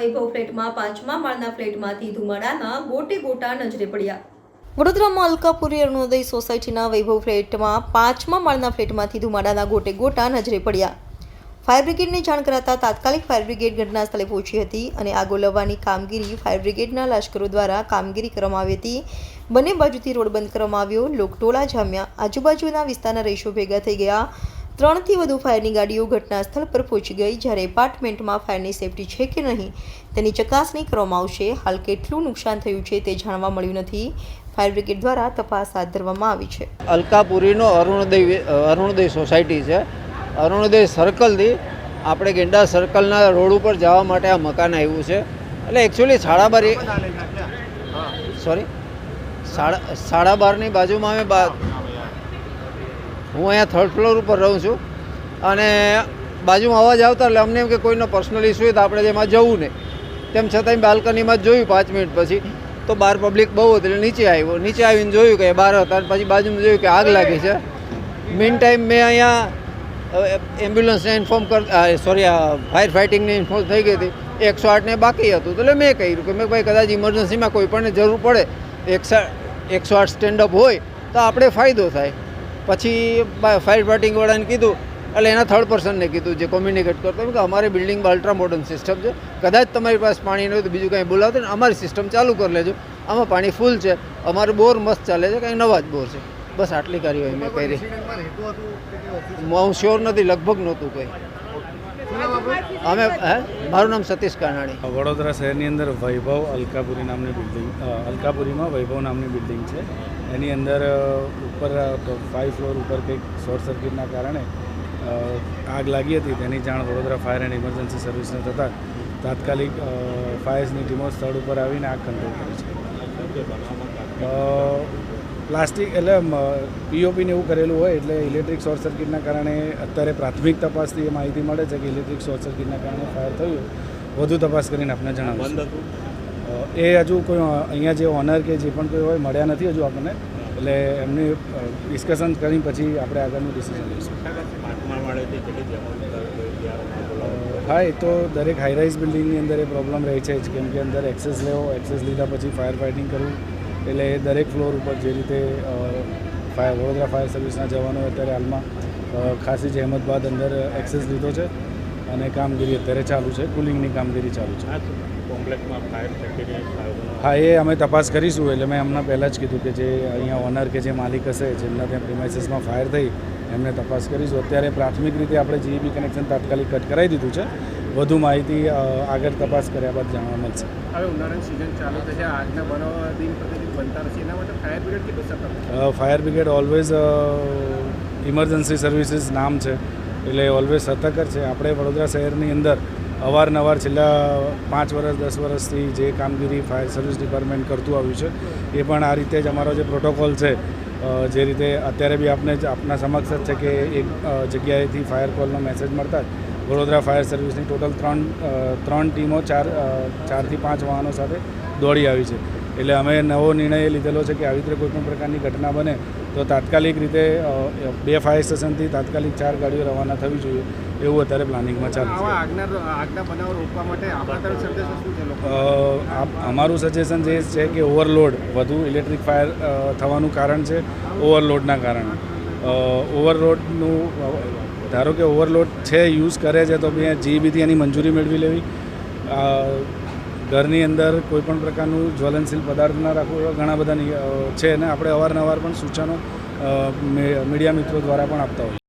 વૈભવ ફ્લેટમાં 5મા માળના ફ્લેટમાંથી ધુમાડાના ગોટે ગોટા નજરે પડ્યા। વડોદરામાં અલકાપુરી અરુણોદય સોસાયટીના વૈભવ ફ્લેટમાં 5મા માળના ફ્લેટમાંથી ધુમાડાના ગોટે ગોટા નજરે પડ્યા। ફાયર બ્રિગેડને જાણ કરાતા તાત્કાલિક ફાયર બ્રિગેડ ઘટના સ્થળે પહોંચી હતી અને આગ ઓલવવાની કામગીરી ફાયર બ્રિગેડના લશ્કરો દ્વારા કામગીરી કરવામાં આવી હતી। બંને બાજુથી રોડ બંધ કરવામાં આવ્યો, લોકટોળા જામ્યા, આજુબાજુના વિસ્તારના રહીશો ભેગા થઈ ગયા। 3 થી વધુ ફાયરની ગાડીઓ ઘટના સ્થળ પર પહોંચી ગઈ, જ્યારે એપાર્ટમેન્ટમાં ફાયરની સેફટી છે કે નહીં તેની ચકાસણી કરવામાં આવશે। હાલ કેટલું નુકસાન થયું છે તે જાણવા મળ્યું નથી। ફાયર બ્રિગેડ દ્વારા તપાસ હાથ ધરવામાં આવી છે। અલકાપુરીનો અરુણોદય સોસાયટી છે। અરુણોદય સર્કલથી આપણે ગેંડા સર્કલના રોડ ઉપર જવા માટે આ મકાન આવ્યું છે। એટલે એકચ્યુઅલી 12:30ની બાજુમાં હું અહીંયા 3rd ફ્લોર ઉપર રહું છું અને બાજુમાં અવાજ આવતા એટલે અમને એમ કે કોઈનો પર્સનલ ઇસ્યુ હોય તો આપણે એમાં જવું નહીં। તેમ છતાં બાલ્કનીમાં જોયું 5 મિનિટ પછી તો બહાર પબ્લિક બહુ હતી એટલે નીચે આવ્યો। નીચે આવીને જોયું કે બહાર હતા, પછી બાજુમાં જોયું કે આગ લાગી છે। મીન ટાઈમ મેં અહીંયા એમ્બ્યુલન્સને ઇન્ફોર્મ ફાયર ફાઇટિંગને ઇન્ફોર્મ થઈ ગઈ હતી। 108ને બાકી હતું એટલે મેં કહ્યું કે ભાઈ કદાચ ઇમરજન્સીમાં કોઈ પણને જરૂર પડે 108 સ્ટેન્ડઅપ હોય તો આપણે ફાયદો થાય। પછી ફાયર ફાઇટિંગવાળાને કીધું એટલે એના 3rd પર્સનને કીધું જે કોમ્યુનિકેટ કરતો કે અમારી બિલ્ડિંગમાં અલ્ટ્રા મોડર્ન સિસ્ટમ છે, કદાચ તમારી પાસે પાણી ન હોય તો બીજું કંઈ બોલાવતો ને અમારી સિસ્ટમ ચાલુ કરી લેજો, આમાં પાણી ફૂલ છે, અમારું બોર મસ્ત ચાલે છે, કંઈ નવા જ બોર છે। બસ આટલી કાર્યવાહી મેં કરી। હું શ્યોર નથી, લગભગ નહોતું કંઈ। મારું નામ સતીશ કાનાણી। વડોદરા શહેરની અંદર વૈભવ અલકાપુરીમાં વૈભવ નામની બિલ્ડિંગ છે। એની અંદર ઉપર 5 ફ્લોર ઉપર કંઈક શોર્ટ સર્કિટના કારણે આગ લાગી હતી। તેની જાણ વડોદરા ફાયર એન્ડ ઇમરજન્સી સર્વિસને થતાં તાત્કાલિક ફાયર્સની ટીમો સ્થળ ઉપર આવીને આગ કંટ્રોલ કરી છે। પ્લાસ્ટિક એટલે પીઓપીને એવું કરેલું હોય એટલે ઇલેક્ટ્રિક શોર્ટ સર્કિટના કારણે અત્યારે પ્રાથમિક તપાસથી એ માહિતી મળે છે કે ઇલેક્ટ્રિક શોર્ટ સર્કિટના કારણે ફાયર થયું। વધુ તપાસ કરીને આપણે જણાવીશું। એ હજુ કોઈ અહીંયા જે ઓનર કે જે પણ કોઈ હોય મળ્યા નથી હજુ આપણને, એટલે એમની ડિસ્કશન કરી પછી આપણે આગળનું ડિસિઝન લઈશું। હા, એ તો દરેક હાઈરાઇઝ બિલ્ડિંગની અંદર એ પ્રોબ્લેમ રહે છે જ, કેમ કે અંદર એક્સેસ લીધા પછી ફાયર ફાઇટિંગ કરવું એટલે એ દરેક ફ્લોર ઉપર જે રીતે વડોદરા ફાયર સર્વિસના જવાનોએ અત્યારે હાલમાં ખાસી જહેમત બાદ અંદર એક્સેસ લીધો છે અને કામગીરી અત્યારે ચાલુ છે, કુલિંગની કામગીરી ચાલુ છે। કોમ્પ્લેક્સમાં ફાયર સેફ્ટી? હા, એ અમે તપાસ કરીશું। એટલે મેં હમણાં પહેલાં જ કીધું કે જે અહીંયા ઓનર કે જે માલિક હશે જેમના ત્યાં પ્રિમાઇસીસમાં ફાયર થઈ એમને તપાસ કરીશું। અત્યારે પ્રાથમિક રીતે આપણે જીઈબી કનેક્શન તાત્કાલિક કટ કરાવી દીધું છે। વધુ માહિતી આગળ તપાસ કર્યા બાદ જાણવા મળશે। હવે ઉનાળાની સિઝન ચાલુ થશે, આજના બનાવ દિન પ્રતિદિન બનતા રહેશે, એના માટે ફાયર બ્રિગેડ કેટલું સતર્ક? Fire brigade always emergency services નામ છે એટલે ઓલવેઝ સતર્ક જ છે। આપણે વડોદરા શહેરની અંદર અવારનવાર છેલ્લા 5 વર્ષ 10 વર્ષથી જે કામગીરી ફાયર સર્વિસ ડિપાર્ટમેન્ટ કરતું આવ્યું છે એ પણ આ રીતે જ અમારો જે પ્રોટોકોલ છે જે રીતે અત્યારે બી આપના સમક્ષ જ છે કે એક જગ્યાએથી ફાયર કોલનો મેસેજ મળતા જ વડોદરા ફાયર સર્વિસની ટોટલ 3 ટીમો 4 થી 5 વાહનો સાથે દોડી આવી છે। એટલે અમે નવો નિર્ણય લીધેલો છે કે આવી રીતે કોઈપણ પ્રકારની ઘટના બને તો તાત્કાલિક રીતે 2 ફાયર સ્ટેશનથી તાત્કાલિક 4 ગાડીઓ રવાના થવી જોઈએ એવું અત્યારે પ્લાનિંગમાં ચાલે છે। આગના બનાવો રોકવા માટે અમારું સજેશન જે છે કે ઓવરલોડ વધુ ઇલેક્ટ્રિક ફાયર થવાનું કારણ છે ઓવરલોડના કારણે। ઓવરલોડનું ધારો કે ઓવરલોડ છે, યુઝ કરે છે તો બી જીઈબીથી એની મંજૂરી મેળવી લેવી। ઘરની અંદર કોઈપણ પ્રકારનું જ્વલનશીલ પદાર્થ ના રાખવું એવા ઘણા બધા છે અને આપણે અવારનવાર પણ સૂચનો મીડિયા મિત્રો દ્વારા પણ આપતા હોઈએ।